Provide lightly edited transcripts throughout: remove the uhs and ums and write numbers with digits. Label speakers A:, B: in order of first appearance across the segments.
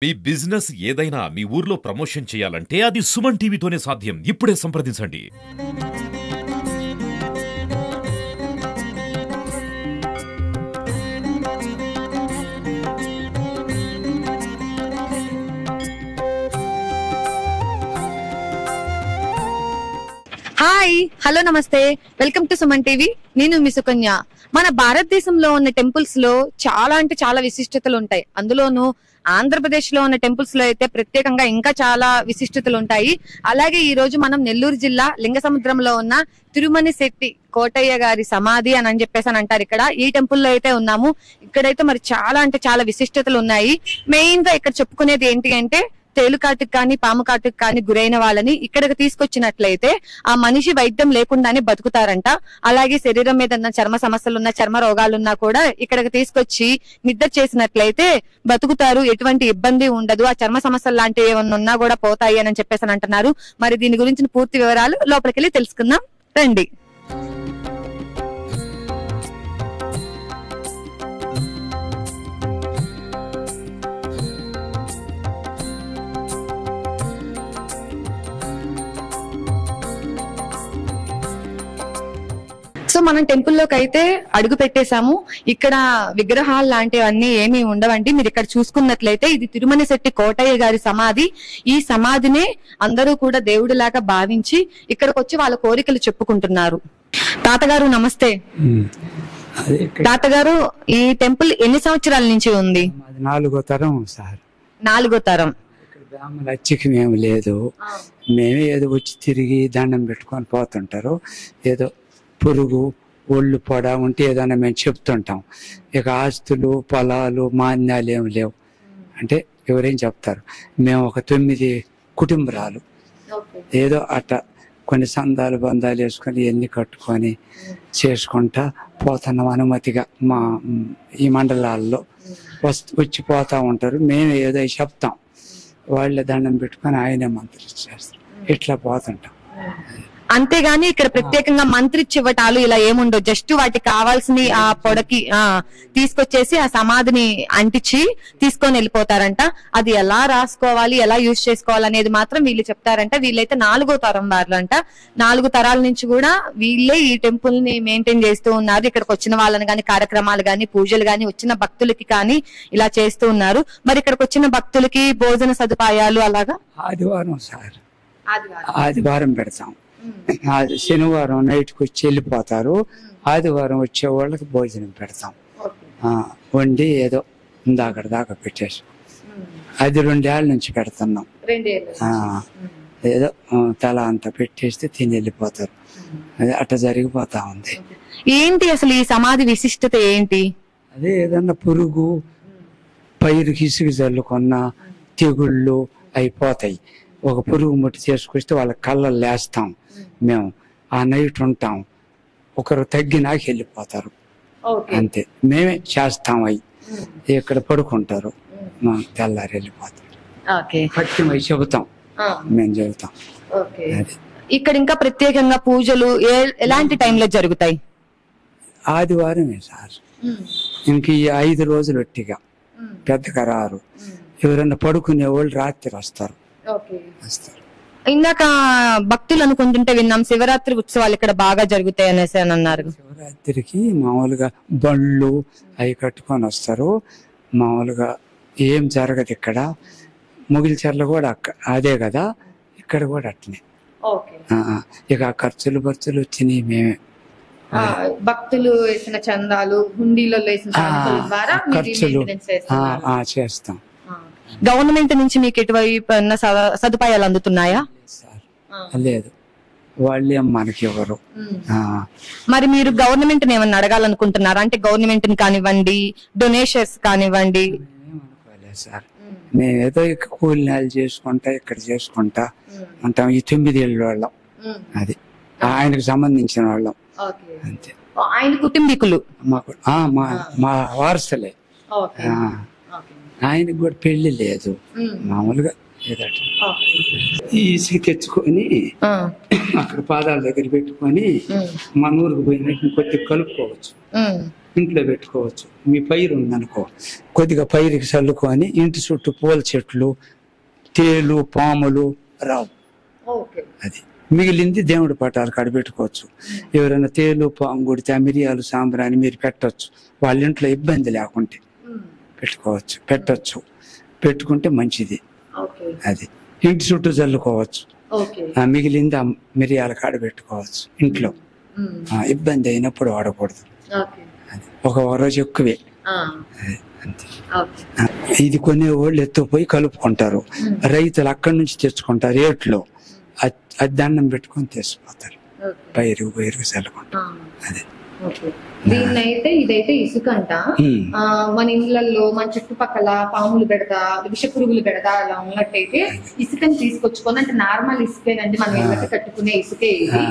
A: మీ business ఏదైనా మీ ఊర్లో promotion చేయాలంటే అది సుమన్ టీవీతోనే సాధ్యం. ఇప్పుడే సంప్రదించండి.
B: హాయ్ హలో నమస్తే వెల్కమ్ టు సుమన్ టీవీ. నేను మీ సుకన్య. మన భారతదేశంలో ఉన్న టెంపుల్స్ లో చాలా అంటే చాలా విశిష్టతలు ఉంటాయి. అందులోనూ ఆంధ్రప్రదేశ్ లో ఉన్న టెంపుల్స్ లో అయితే ప్రత్యేకంగా ఇంకా చాలా విశిష్టతలు ఉంటాయి. అలాగే ఈ రోజు మనం నెల్లూరు జిల్లా లింగసముద్రంలో ఉన్న తిరుమని శెట్టి కోటయ్య గారి సమాధి అని చెప్పేసి అంటారు. ఇక్కడ ఈ టెంపుల్ లో అయితే ఉన్నాము. ఇక్కడైతే మరి చాలా అంటే చాలా విశిష్టతలు ఉన్నాయి. మెయిన్ గా ఇక్కడ చెప్పుకునేది ఏంటి అంటే తేలుకాటుకు కానీ పాము కాటుకు కానీ గురైన వాళ్ళని ఇక్కడికి తీసుకొచ్చినట్లయితే ఆ మనిషి వైద్యం లేకుండానే బతుకుతారంట. అలాగే శరీరం మీద ఉన్న చర్మ సమస్యలున్నా చర్మ రోగాలున్నా కూడా ఇక్కడికి తీసుకొచ్చి నిద్ర చేసినట్లయితే బతుకుతారు, ఎటువంటి ఇబ్బంది ఉండదు, ఆ చర్మ సమస్యలు లాంటివి ఏమన్నా ఉన్నా కూడా పోతాయి అని చెప్పేసి అంటున్నారు. మరి దీని గురించిన పూర్తి వివరాలు లోపలికి తెలుసుకుందాం రండి. సో మనం టెంపుల్ లోకి అయితే అడుగు పెట్టేశాము. ఇక్కడ విగ్రహాలు లాంటివన్నీ ఏమీ ఉండవండి. మీరు ఇక్కడ చూసుకున్నట్లయితే ఇది తిరుమని శెట్టి కోటయ్య గారి సమాధి. ఈ సమాధినే అందరూ కూడా దేవుడిలాగా భావించి ఇక్కడికి వచ్చి వాళ్ళ కోరికలు చెప్పుకుంటున్నారు. తాతగారు నమస్తే. తాతగారు, ఈ టెంపుల్ ఎన్ని సంవత్సరాల నుంచి ఉంది?
C: 4వ తరం సార్.
B: 4వ తరం.
C: బ్రాహ్మణులు అచ్చికి మేము లేదు, మేమే ఏదో వచ్చి తిరిగి దండం పెట్టుకొని పోతుంటారు. ఏదో పురుగు ఒళ్ళు పొడ ఉంటే ఏదైనా మేము చెప్తుంటాం. ఇక ఆస్తులు పొలాలు మాన్యాలు ఏమి లేవు అంటే ఎవరేం చెప్తారు. మేము ఒక 9 కుటుంబరాలు ఏదో అట్ట కొన్ని సందాలు బంధాలు వేసుకొని ఎన్ని కట్టుకొని చేసుకుంటా పోతున్నాం అనుమతిగా. మా ఈ మండలాల్లో వచ్చి పోతా ఉంటారు. మేము ఏదో చెప్తాం, వాళ్ళ దండం పెట్టుకొని ఆయనే మంత్రి చేస్తారు. ఇట్లా పోతుంటాం.
B: అంతేగాని ఇక్కడ ప్రత్యేకంగా మంత్రి చివటాలు ఇలా ఏముండవు. జస్ట్ వాటికి కావాల్సిన ఆ పొడకి తీసుకొచ్చేసి ఆ సమాధిని అంటించి తీసుకొని వెళ్ళిపోతారంట. అది ఎలా రాసుకోవాలి, ఎలా యూజ్ చేసుకోవాలి అనేది మాత్రం వీళ్ళు చెప్తారంట. వీళ్ళైతే 4వ తరం వాళ్ళు అంట. 4 తరాల నుంచి కూడా వీళ్ళే ఈ టెంపుల్ ని మెయింటైన్ చేస్తూ ఉన్నారు. ఇక్కడికి వచ్చిన వాళ్ళని కానీ కార్యక్రమాలు కానీ పూజలు కానీ వచ్చిన భక్తులకి కానీ ఇలా చేస్తూ ఉన్నారు. మరి ఇక్కడికి వచ్చిన భక్తులకి భోజన సదుపాయాలు అలాగా
C: ఆదివారం సార్, ఆదివారం పెడతాం. శనివారం నైట్కి వచ్చి వెళ్ళిపోతారు. ఆదివారం వచ్చే వాళ్ళకి భోజనం పెడతాం. వండి ఏదో ఇందాక దాకా పెట్టేసి అది 2 ఏళ్ళ నుంచి పెడుతున్నాం. ఏదో తల అంతా పెట్టేస్తే తిని వెళ్ళిపోతారు. అది అట్ట జరిగిపోతా ఉంది.
B: ఏంటి అసలు ఈ సమాధి విశిష్టత ఏంటి?
C: అదే ఏదన్నా పురుగు పైరుకి ఇసుగు జల్లుకున్న తెగుళ్ళు అయిపోతాయి. ఒక పురుగు ముట్టి చేసుకొస్తే వాళ్ళ కళ్ళలు లేస్తాం. మేము ఆ నైట్ ఉంటాం. ఒకరు తగ్గినాక వెళ్ళిపోతారు. అంతే, మేమే చేస్తాం. అవి ఇక్కడ పడుకుంటారు, తెల్లారి వెళ్ళిపోతారు. పట్టిమై చెబుతాం, మేము చెబుతాం.
B: ఇక్కడ ఇంకా ప్రత్యేకంగా పూజలు ఎలాంటి టైంలో జరుగుతాయి?
C: ఆదివారమే సార్. ఇంక ఈ 5 రోజులు ఒట్టిగా పెద్దగా రారు. ఎవరైనా పడుకునే వాళ్ళు రాత్రి వస్తారు.
B: ఇందాక భక్తులు అనుకుంటుంటే విన్నాం శివరాత్రి ఉత్సవాలు ఇక్కడ బాగా జరుగుతాయి అనేసి అని అన్నారు.
C: శివరాత్రికి మామూలుగా బండ్లు అవి కట్టుకొని వస్తారు. మామూలుగా ఏం జరగదు ఇక్కడ. ముగిల్చెర్ల కూడా అదే కదా, ఇక్కడ కూడా అట్నే. ఇక ఖర్చులు వచ్చినాయి మేమే.
B: భక్తులు వేసిన చందాలు హుండీలో
C: ఖర్చులు చేస్తాం.
B: గవర్నమెంట్ నుంచి మీకు ఎటువైపు సదుపాయాలు అందుతున్నాయా?
C: లేదు, వాళ్ళే మనకి ఎవరు.
B: మరి మీరు గవర్నమెంట్ ఏమన్నా అడగాలనుకుంటున్నారా? అంటే గవర్నమెంట్ కానివ్వండి, డొనేషన్స్ కానివ్వండి.
C: సార్, మేమేదో ఇక్కడ కూలినాలు చేసుకుంటా ఇక్కడ చేసుకుంటా ఉంటాం. ఈ 9 ఏళ్ళ వాళ్ళం. అది ఆయనకు సంబంధించిన వాళ్ళం అంతే.
B: ఆయన కుటుంబీకులు
C: మాకు మా వారసులే. ఆయనకు కూడా పెళ్లి లేదు, మామూలుగా ఏదట ఈ ఇసుక తెచ్చుకొని అక్కడ పాదాల దగ్గర పెట్టుకొని మన ఊరికి పోయినట్టు కొద్దిగా కలుపుకోవచ్చు. ఇంట్లో పెట్టుకోవచ్చు. మీ పైరు ఉందనుకో, కొద్దిగా పైరుకి చల్లుకొని ఇంటి చుట్టూ పూల చెట్లు, తేలు, పాములు రావు. అది మిగిలింది దేవుడి పటాలు కాడ పెట్టుకోవచ్చు. ఎవరైనా తేలు, పాము కొడితే ఆ మిరియాలు, సాంబ్రాన్ని మీరు పెట్టచ్చు. వాళ్ళ ఇంట్లో ఇబ్బంది లేకుంటే పెట్టచ్చు. పెట్టుకుంటే మంచిది. అది ఇంటి చుట్టూ చల్లుకోవచ్చు. ఆ మిగిలింది ఆ మిరియాల కాడ పెట్టుకోవచ్చు ఇంట్లో. ఇబ్బంది అయినప్పుడు వాడకూడదు. ఒక రోజు ఎక్కువే. అంతే. ఇది కొనే వాళ్ళు ఎత్తుపోయి కలుపుకుంటారు. రైతులు అక్కడి నుంచి తెచ్చుకుంటారు రేట్లో. అది దండం పెట్టుకొని తెచ్చిపోతారు. పైరు చల్లుకుంటారు. అదే
B: దీన్నైతే ఇదైతే ఇసుక అంట. మన ఇళ్లలో మన చుట్టుపక్కల పాములు పెడతా, విష పురుగులు పెడతా అలా ఉన్నట్టయితే ఇసుకని తీసుకొచ్చుకొని, అంటే నార్మల్ ఇసుకేనండి, మనం ఇళ్ళకి కట్టుకునే ఇసుకే ఇది.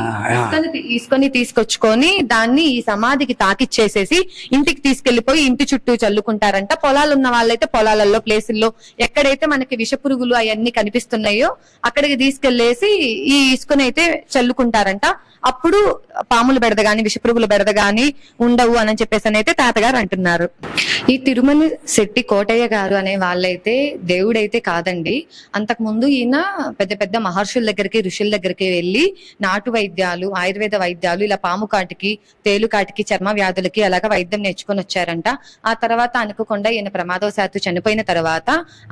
B: ఇసుకని తీసుకొచ్చుకొని దాన్ని ఈ సమాధికి తాకిచ్చేసేసి ఇంటికి తీసుకెళ్లిపోయి ఇంటి చుట్టూ చల్లుకుంటారంట. పొలాలు ఉన్న వాళ్ళైతే పొలాలలో, ప్లేసుల్లో ఎక్కడైతే మనకి విష పురుగులు అవన్నీ కనిపిస్తున్నాయో అక్కడికి తీసుకెళ్లేసి ఈ ఇసుకని అయితే చల్లుకుంటారంట. అప్పుడు పాములు బెడద గాని, విష పురుగులు బెడద గాని ఉండవు అని చెప్పేసి అయితే తాతగారు అంటున్నారు. ఈ తిరుమల శెట్టి కోటయ్య గారు అనే వాళ్ళైతే దేవుడైతే కాదండి. అంతకు ముందు ఈయన పెద్ద పెద్ద మహర్షుల దగ్గరికి, ఋషుల దగ్గరికి వెళ్లి నాటు వైద్యాలు, ఆయుర్వేద వైద్యాలు, ఇలా పాము కాటికి, తేలు కాటికి, చర్మ వ్యాధులకి అలాగా వైద్యం నేర్చుకొని వచ్చారంట. ఆ తర్వాత అనుకోకుండా ఈయన ప్రమాదవశాత్తు చనిపోయిన తర్వాత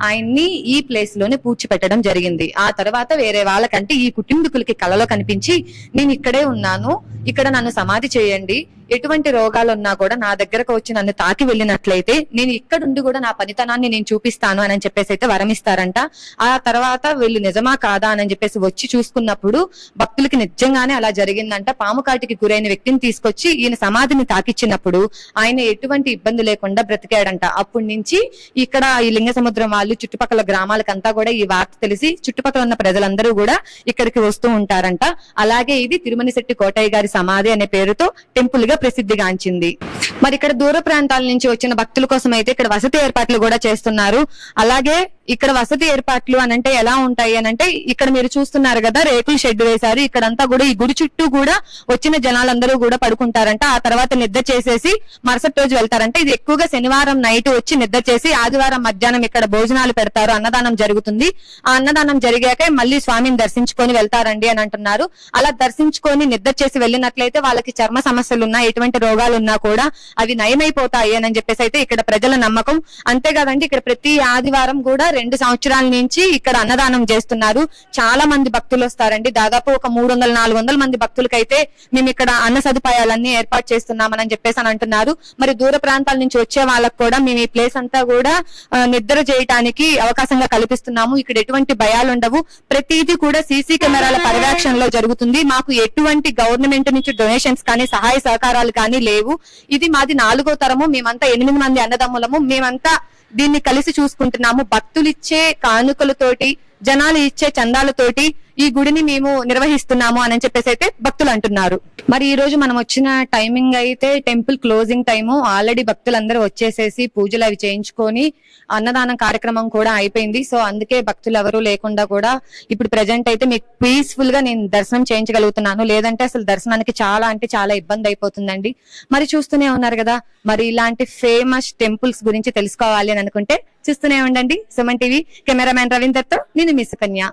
B: ఆయన్ని ఈ ప్లేస్ లోనే పూడ్చిపెట్టడం జరిగింది. ఆ తర్వాత వేరే వాళ్ళకంటే ఈ కుటుంబీకులకి కలలో కనిపించి, నేను ఇక్కడే ఉన్నాను, ఇక్కడ నన్ను సమాధి చేయండి, ఎటువంటి రోగాలు ఉన్నా కూడా నా దగ్గరకు వచ్చి నన్ను తాకి వెళ్ళినట్లయితే నేను ఇక్కడుండి కూడా నా పనితనాన్ని నేను చూపిస్తాను అని చెప్పేసి అయితే వరమిస్తారంట. ఆ తర్వాత వీళ్ళు నిజమా కాదా అని చెప్పేసి వచ్చి చూసుకున్నప్పుడు భక్తులకి నిజంగానే అలా జరిగిందంట. పాము కాటికి గురైన వ్యక్తిని తీసుకొచ్చి ఈయన సమాధిని తాకిచ్చినప్పుడు ఆయన ఎటువంటి ఇబ్బంది లేకుండా బ్రతికాడంట. అప్పటి నుంచి ఇక్కడ ఈ లింగ సముద్రం వాళ్ళు, చుట్టుపక్కల గ్రామాలకంతా కూడా ఈ వార్త తెలిసి చుట్టుపక్కల ఉన్న ప్రజలందరూ కూడా ఇక్కడికి వస్తూ ఉంటారంట. అలాగే ఇది తిరుమల శెట్టి కోటయ్య గారి సమాధి అనే పేరుతో టెంపుల్ గా ప్రసిద్ధిగాంచింది. మరి ఇక్కడ దూర ప్రాంతాల నుంచి వచ్చిన భక్తుల కోసం అయితే ఇక్కడ వసతి ఏర్పాట్లు కూడా చేస్తున్నారు. అలాగే ఇక్కడ వసతి ఏర్పాట్లు అనంటే ఎలా ఉంటాయి అనంటే, ఇక్కడ మీరు చూస్తున్నారు కదా, రేకుల షెడ్ వేశారు. ఇక్కడంతా కూడా ఈ గుడి చుట్టూ కూడా వచ్చిన జనాలందరూ కూడా పడుకుంటారంట. ఆ తర్వాత నిద్ర చేసేసి మరుసటి రోజు వెళ్తారంట. ఇది ఎక్కువగా శనివారం నైట్ వచ్చి నిద్ర చేసి ఆదివారం మధ్యాహ్నం ఇక్కడ భోజనాలు పెడతారు, అన్నదానం జరుగుతుంది. ఆ అన్నదానం జరిగాక మళ్ళీ స్వామిని దర్శించుకొని వెళ్తారండి అని అంటున్నారు. అలా దర్శించుకొని నిద్ర చేసి వెళ్ళినట్లయితే వాళ్ళకి చర్మ సమస్యలున్నా, ఎటువంటి రోగాలు ఉన్నా కూడా అవి నయమైపోతాయి అని చెప్పేసి అయితే ఇక్కడ ప్రజల నమ్మకం. అంతేకాదండి, ఇక్కడ ప్రతి ఆదివారం కూడా 2 సంవత్సరాల నుంచి ఇక్కడ అన్నదానం చేస్తున్నారు. చాలా మంది భక్తులు వస్తారండి. దాదాపు ఒక 300-400 మంది భక్తులకైతే మేము ఇక్కడ అన్న సదుపాయాలన్నీ ఏర్పాటు చేస్తున్నామని చెప్పేసి అని అంటున్నారు. మరి దూర ప్రాంతాల నుంచి వచ్చే వాళ్ళకు కూడా మేము ఈ ప్లేస్ అంతా కూడా నిద్ర చేయడానికి అవకాశంగా కల్పిస్తున్నాము. ఇక్కడ ఎటువంటి భయాలు ఉండవు. ప్రతిదీ కూడా సీసీ కెమెరాల పర్యవేక్షణలో జరుగుతుంది. మాకు ఎటువంటి గవర్నమెంట్ నుంచి డొనేషన్స్ కానీ, సహాయ సహకారాలు కానీ లేవు. ఇది మాది 4వ తరము. మేమంతా 8 మంది అన్నదమ్ములము. మేమంతా దీన్ని కలిసి చూసుకుంటున్నాము. భక్తులిచ్చే కానుకలతోటి, జనాలు ఇచ్చే చందాలతోటి ఈ గుడిని మేము నిర్వహిస్తున్నాము అని చెప్పేసి అయితే భక్తులు అంటున్నారు. మరి ఈ రోజు మనం వచ్చిన టైమింగ్ అయితే టెంపుల్ క్లోజింగ్ టైము. ఆల్రెడీ భక్తులందరూ వచ్చేసేసి పూజలు అవి చేయించుకొని అన్నదానం కార్యక్రమం కూడా అయిపోయింది. సో అందుకే భక్తులు ఎవరూ లేకుండా కూడా ఇప్పుడు ప్రెజెంట్ అయితే మీకు పీస్ఫుల్ గా నేను దర్శనం చేయించగలుగుతున్నాను. లేదంటే అసలు దర్శనానికి చాలా అంటే చాలా ఇబ్బంది అయిపోతుందండి. మరి చూస్తూనే ఉన్నారు కదా, మరి ఇలాంటి ఫేమస్ టెంపుల్స్ గురించి తెలుసుకోవాలి అని అనుకుంటే చూస్తూనే ఉండండి సుమన్ టీవీ. కెమెరామ్యాన్ రవీందర్ తో నేను మీ సుకన్య.